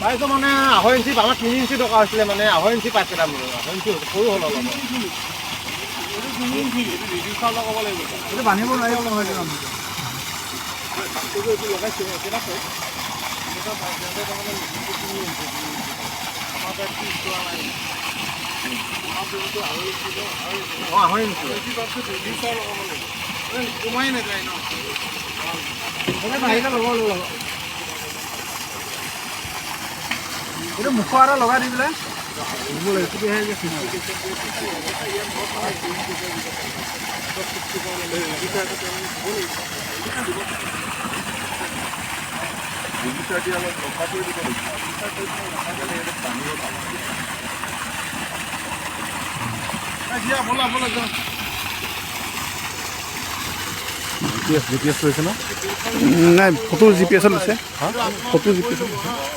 পাইছো মানে 2.5 ইঞ্চি আমাৰ 3 ইঞ্চি টকা হৈছিলে মানে 2.5 ইঞ্চি পাইছে দাম 2.5 ইঞ্চি সৰু হ'ল অলপ বান্ধিব নোৱাৰিব নহয় লগাইছে কমাই নাযায় ন বাহিৰে ল'ব এইটো মুখৰ আৰু লগাই দি পেলাই বলা বলা GPS লৈছে ন নাই ফটো GPS লৈছে ফটো GPS লৈছে